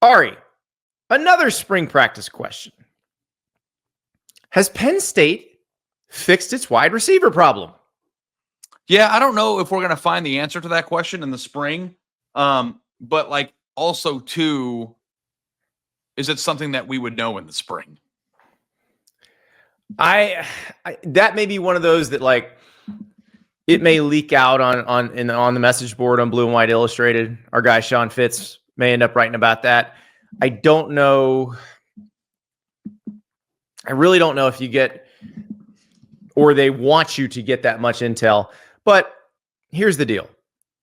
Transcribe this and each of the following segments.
Ari, another spring practice question. Has Penn State fixed its wide receiver problem? Yeah, I don't know if we're going to find the answer to that question in the spring. But like also too, is it something that we would know in the spring? I that may be one of those that like it may leak out on the message board on Blue and White Illustrated. Our guy Sean Fitz may end up writing about that. I don't know. I really don't know if you get or they want you to get that much intel. But here's the deal.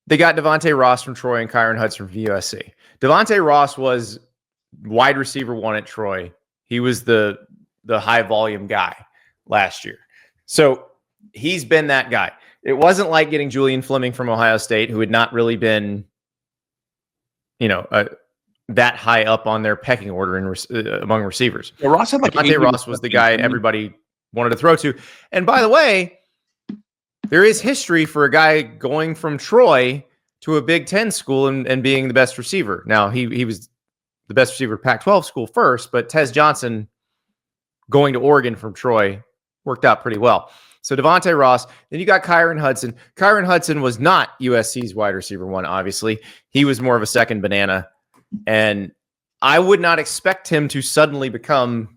They got Devontae Ross from Troy and Kyron Hudson from USC. Devontae Ross was wide receiver 1 at Troy. He was the high volume guy last year. So he's been that guy. It wasn't like getting Julian Fleming from Ohio State, who had not really been, that high up on their pecking order among receivers. Yeah, Ross had Devontae Ross was the guy everybody wanted to throw to. And by the way, there is history for a guy going from Troy to a Big Ten school and being the best receiver. Now, he was the best receiver at Pac-12 school first, but Tez Johnson going to Oregon from Troy worked out pretty well. So Devontae Ross, then you got Kyron Hudson. Kyron Hudson was not USC's wide receiver 1, obviously. He was more of a second banana. And I would not expect him to suddenly become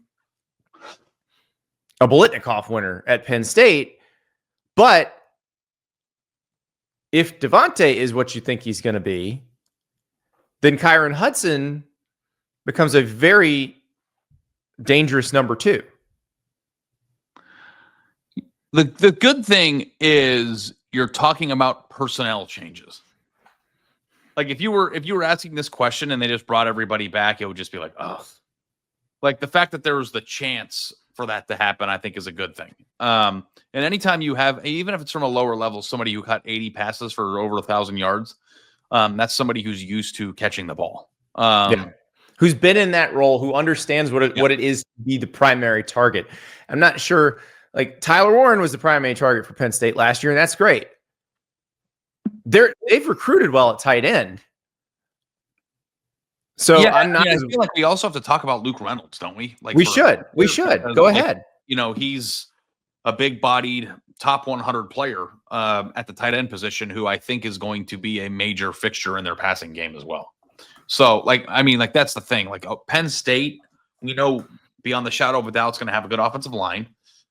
a Biletnikoff winner at Penn State. But if Devontae is what you think he's going to be, then Kyron Hudson becomes a very dangerous number 2. The good thing is you're talking about personnel changes. Like if you were asking this question and they just brought everybody back, it would just be like, oh, like the fact that there was the chance for that to happen, I think is a good thing. And anytime you have, even if it's from a lower level, somebody who caught 80 passes for over 1,000 yards, that's somebody who's used to catching the ball. Who's been in that role, who understands what it is to be the primary target. I'm not sure, like Tyler Warren was the primary target for Penn State last year, and that's great. They've recruited well at tight end. So I'm not. I feel like we also have to talk about Luke Reynolds, don't we? Like we should. Go ahead. He's a big-bodied top 100 player at the tight end position, who I think is going to be a major fixture in their passing game as well. So, that's the thing. Like Penn State, we know beyond the shadow of a doubt, it's going to have a good offensive line.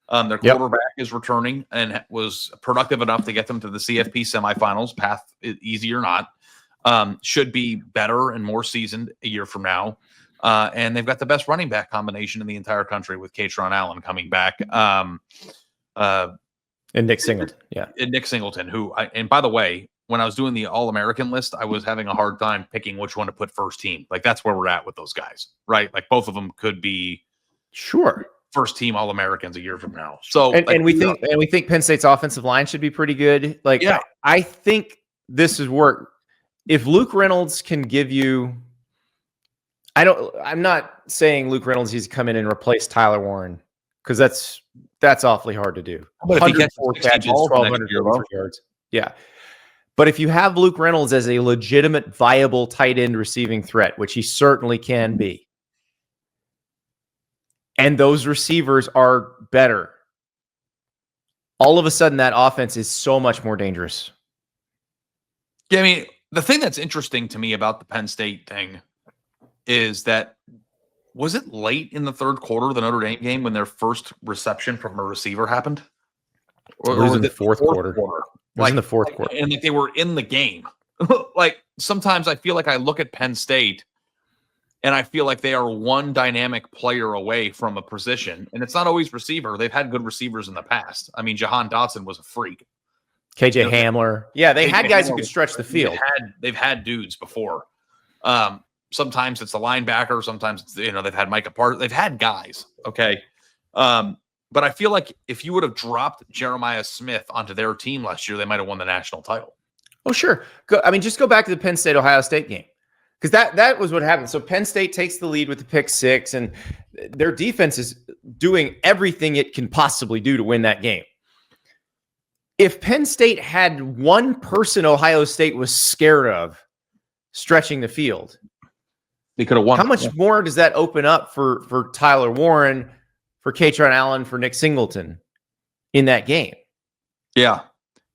Their quarterback is returning and was productive enough to get them to the CFP semifinals. Path, easy or not, should be better and more seasoned a year from now. And they've got the best running back combination in the entire country with Katron Allen coming back. And Nick Singleton. Yeah. And Nick Singleton, and by the way, when I was doing the All-American list, I was having a hard time picking which one to put first team. Like that's where we're at with those guys, right? Like both of them could be first team All-Americans a year from now. So we think Penn State's offensive line should be pretty good. Like I think this is work. If Luke Reynolds can give you, I'm not saying Luke Reynolds needs to come in and replace Tyler Warren, because that's awfully hard to do. But if he gets 1,200 yards. Yeah. But if you have Luke Reynolds as a legitimate, viable tight end receiving threat, which he certainly can be, and those receivers are better, all of a sudden that offense is so much more dangerous. Yeah, I mean, the thing that's interesting to me about the Penn State thing is that, was it late in the third quarter of the Notre Dame game when their first reception from a receiver happened? Or was it the fourth quarter? In the fourth quarter. And they were in the game. Like sometimes I feel like I look at Penn State and I feel like they are one dynamic player away from a position. And it's not always receiver. They've had good receivers in the past. I mean, Jahan Dotson was a freak. KJ Hamler. Yeah, they had guys who could stretch the field. They've had dudes before. Sometimes it's a linebacker. Sometimes it's, they've had Micah Parsons. They've had guys. Okay. But I feel like if you would have dropped Jeremiah Smith onto their team last year, they might have won the national title. Oh, sure. Just go back to the Penn State-Ohio State game, because that was what happened. So Penn State takes the lead with the pick six, and their defense is doing everything it can possibly do to win that game. If Penn State had one person Ohio State was scared of stretching the field, They could have won. How much more does that open up for Tyler Warren, for Katron Allen, for Nick Singleton in that game? Yeah.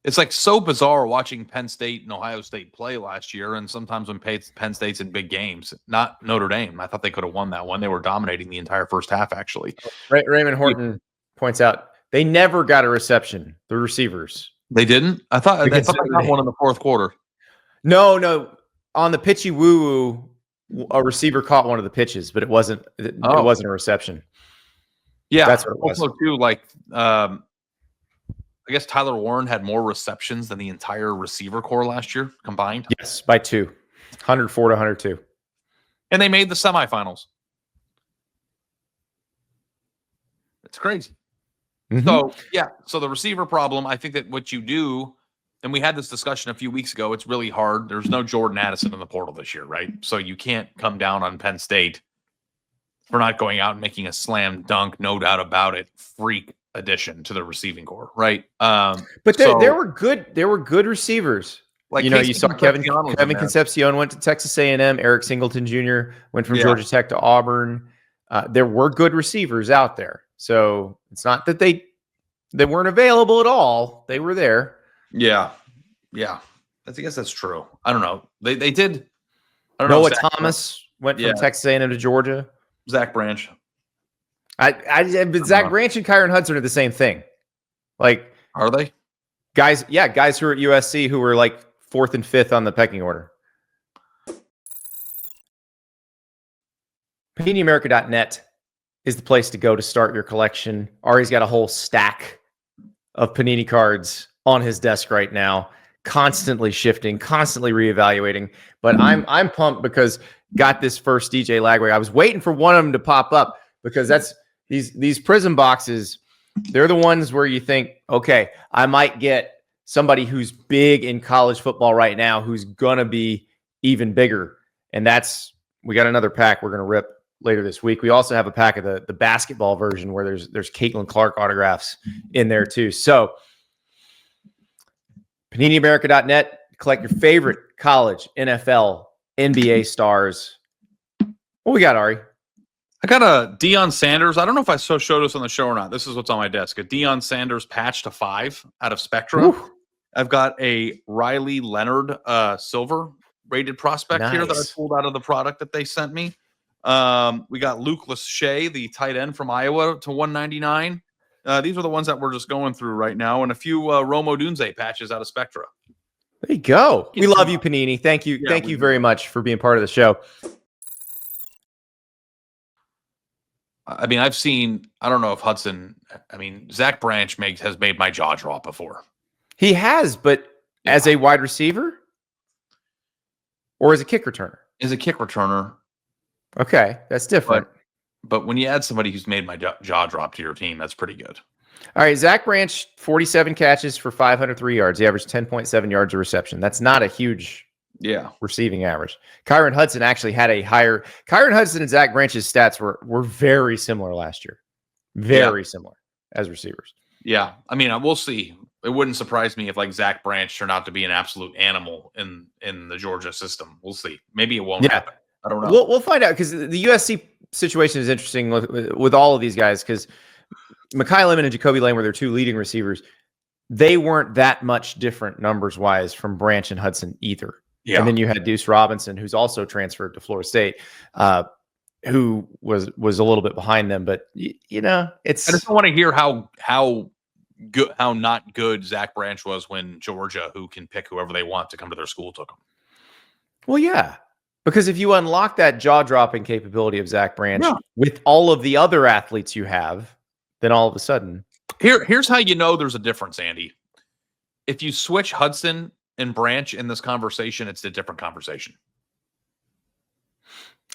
It's like so bizarre watching Penn State and Ohio State play last year. And sometimes when Penn State's in big games, not Notre Dame. I thought they could have won that one. They were dominating the entire first half, actually. Raymond Horton points out they never got a reception, the receivers. They didn't? I thought they got one in the fourth quarter. No. On the pitchy woo-woo, a receiver caught one of the pitches, but it wasn't a reception. Yeah. That's what it was. Also, too, I guess Tyler Warren had more receptions than the entire receiver core last year combined. Yes, by 2. 104 to 102. And they made the semifinals. It's crazy. Mm-hmm. So the receiver problem, I think that what you do, and we had this discussion a few weeks ago, it's really hard. There's no Jordan Addison in the portal this year, right? So you can't come down on Penn State for not going out and making a slam dunk, no doubt about it, freak addition to the receiving core, right? But there were good receivers. Like you saw Kevin Concepcion went to Texas A&M. Eric Singleton Jr. went from Georgia Tech to Auburn. There were good receivers out there. So it's not that they weren't available at all. They were there. Yeah. I guess that's true. I don't know. They did. I don't know. Noah Thomas went from Texas A&M to Georgia. Zach Branch. But Zach Branch and Kyron Hudson are the same thing. Like, are they? Guys who are at USC who were like 4th and 5th on the pecking order. PaniniAmerica.net is the place to go to start your collection. Ari's got a whole stack of Panini cards on his desk right now, constantly shifting, constantly reevaluating. But I'm pumped because got this first DJ Lagway. I was waiting for one of them to pop up because that's these Prism boxes. They're the ones where you think, okay, I might get somebody who's big in college football right now who's gonna be even bigger. And we got another pack we're gonna rip later this week. We also have a pack of the basketball version where there's Caitlin Clark autographs in there too. So PaniniAmerica.net, collect your favorite college, NFL, NBA stars. What we got, Ari? I got a Deion Sanders. I don't know if I showed us on the show or not. This is what's on my desk. A Deion Sanders patch to 5 out of Spectra. Ooh. I've got a Riley Leonard silver rated prospect here that I pulled out of the product that they sent me. We got Luke Lachey, the tight end from Iowa, to 199. These are the ones that we're just going through right now, and a few Romo Dunze patches out of Spectra. There you go. We love you, Panini. Thank you. Thank you very much for being part of the show. I mean, I don't know if Hudson, Zach Branch has made my jaw drop before. He has, but as a wide receiver or as a kick returner? As a kick returner. Okay, that's different. But when you add somebody who's made my jaw drop to your team, that's pretty good. All right, Zach Branch, 47 catches for 503 yards. He averaged 10.7 yards a reception. That's not a huge receiving average. Kyron Hudson actually had a higher. Kyron Hudson and Zach Branch's stats were very similar last year. Very similar as receivers. Yeah, we'll see. It wouldn't surprise me if Zach Branch turned out to be an absolute animal in the Georgia system. We'll see. Maybe it won't happen. I don't know. We'll find out because the USC situation is interesting with all of these guys because Mekhi Lemon and Jacoby Lane were their 2 leading receivers. They weren't that much different numbers-wise from Branch and Hudson either. Yeah. And then you had Deuce Robinson, who's also transferred to Florida State, who was a little bit behind them. But it's. I just want to hear how not good Zach Branch was when Georgia, who can pick whoever they want to come to their school, took him. Well, yeah, because if you unlock that jaw-dropping capability of Zach Branch with all of the other athletes you have, then all of a sudden, here's how you know there's a difference, Andy. If you switch Hudson and Branch in this conversation, it's a different conversation.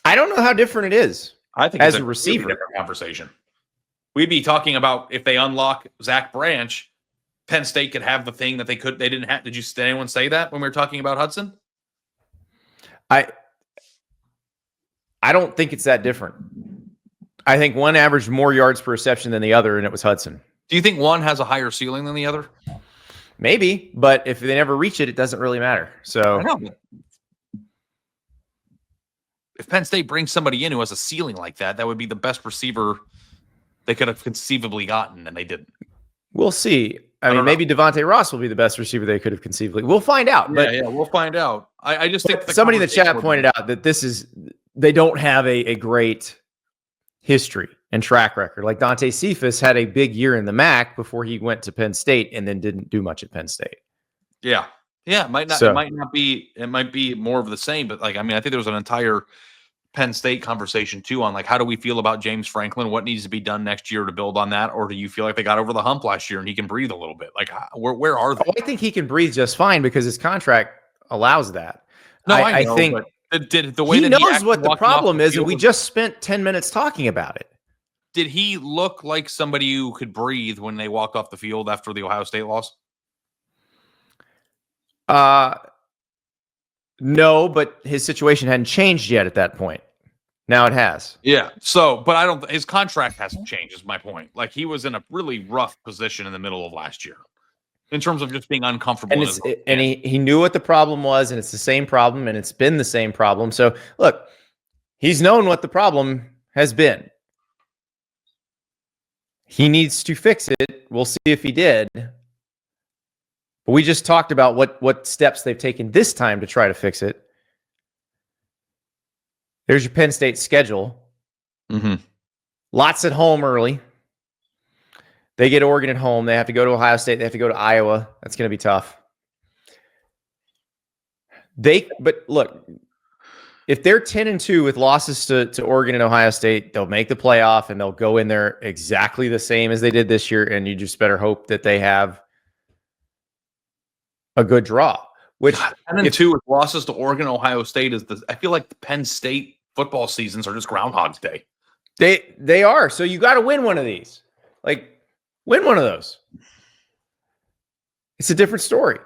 I don't know how different it is. I think as a receiver, really different conversation. We'd be talking about if they unlock Zach Branch, Penn State could have the thing that they didn't have. Did anyone say that when we were talking about Hudson? I don't think it's that different. I think one averaged more yards per reception than the other, and it was Hudson. Do you think one has a higher ceiling than the other? Maybe, but if they never reach it, it doesn't really matter. So if Penn State brings somebody in who has a ceiling like that, that would be the best receiver they could have conceivably gotten, and they didn't. We'll see. I mean, maybe Devontae Ross will be the best receiver they could have conceivably. We'll find out. Yeah, we'll find out. I just think somebody in the chat pointed out that they don't have a great history and track record. Like Dante Cephas had a big year in the MAC before he went to Penn State and then didn't do much at Penn State. Yeah. It might not be. It might be more of the same. But I think there was an entire Penn State conversation too on how do we feel about James Franklin? What needs to be done next year to build on that? Or do you feel like they got over the hump last year and he can breathe a little bit? Where are they? I think he can breathe just fine because his contract allows that. No, I know, think did the way he that knows what the problem is, and we was, just spent 10 minutes talking about it. Did he look like somebody who could breathe when they walked off the field after the Ohio State loss? No, but his situation hadn't changed yet at that point. Now it has. Yeah. So, but his contract hasn't changed, is my point. He was in a really rough position in the middle of last year in terms of just being uncomfortable. And he knew what the problem was, and it's the same problem, and it's been the same problem. So look, he's known what the problem has been. He needs to fix it. We'll see if he did. But we just talked about what steps they've taken this time to try to fix it. There's your Penn State schedule. Mm-hmm. Lots at home early. They get Oregon at home. They have to go to Ohio State. They have to go to Iowa. That's going to be tough. But look, if they're 10-2 with losses to Oregon and Ohio State, they'll make the playoff and they'll go in there exactly the same as they did this year. And you just better hope that they have a good draw. Which 10-2 with losses to Oregon, Ohio State I feel like the Penn State football seasons are just Groundhog's Day. They are. So you got to win one of these. Win one of those. It's a different story.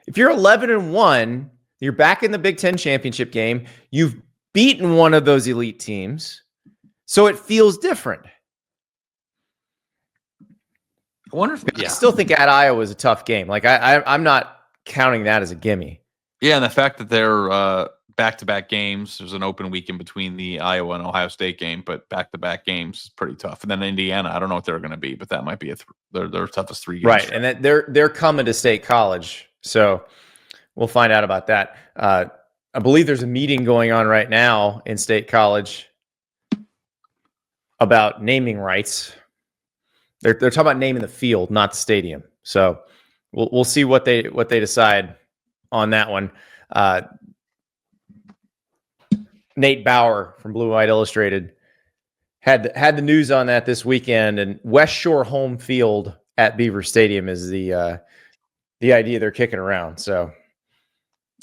If you're 11-1, you're back in the Big Ten championship game. You've beaten one of those elite teams, so it feels different. I wonder if I still think at Iowa is a tough game. I'm not counting that as a gimme. Yeah, and the fact that they're back-to-back games. There's an open week in between the Iowa and Ohio State game, but back-to-back games is pretty tough. And then Indiana, I don't know what they're going to be, but that might be their toughest 3 games. Right, and that they're coming to State College, so we'll find out about that. I believe there's a meeting going on right now in State College about naming rights. They're talking about naming the field, not the stadium. So we'll see what they decide on that one. Nate Bauer from Blue White Illustrated had the news on that this weekend, and West Shore home field at Beaver Stadium is the idea they're kicking around. So,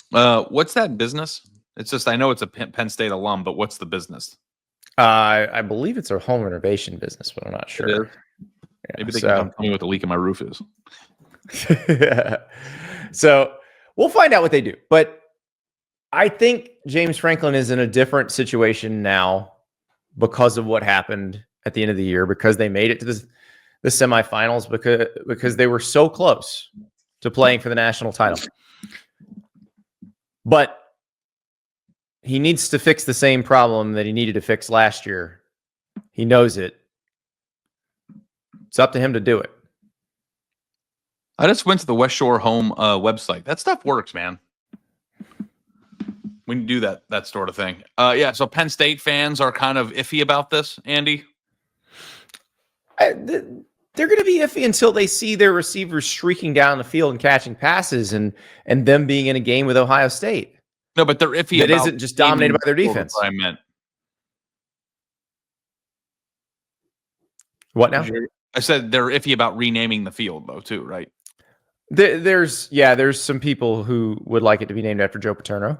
what's that business? It's just I know it's a Penn State alum, but what's the business? I believe it's a home renovation business, but I'm not sure. Yeah, maybe they can tell me what the leak in my roof is. So we'll find out what they do, but I think James Franklin is in a different situation now because of what happened at the end of the year, because they made it to the semifinals, because they were so close to playing for the national title. But he needs to fix the same problem that he needed to fix last year. He knows it. It's up to him to do it. I just went to the West Shore home website. That stuff works, man. When you do that sort of thing. Yeah, so Penn State fans are kind of iffy about this, Andy? They're going to be iffy until they see their receivers streaking down the field and catching passes and them being in a game with Ohio State. No, but they're iffy about it. Isn't just dominated by their defense. What I meant. What now? I said they're iffy about renaming the field, though, too, right? There's some people who would like it to be named after Joe Paterno.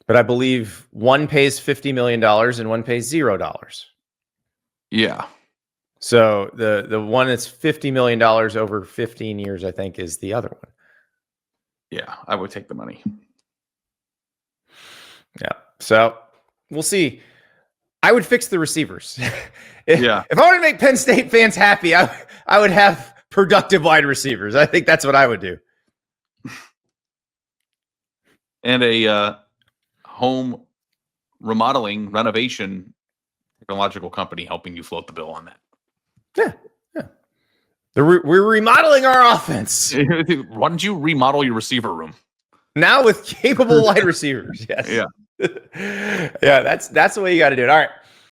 But I believe one pays $50 million and one pays $0. Yeah. So the one that's $50 million over 15 years, I think, is the other one. Yeah, I would take the money. Yeah. So we'll see. I would fix the receivers. If I wanted to make Penn State fans happy, I would have productive wide receivers. I think that's what I would do. and a home renovation technological company helping you float the bill on that. Yeah. We're remodeling our offense. Why don't you remodel your receiver room? Now with capable wide receivers. Yes. Yeah. Yeah, that's the way you got to do it. All right.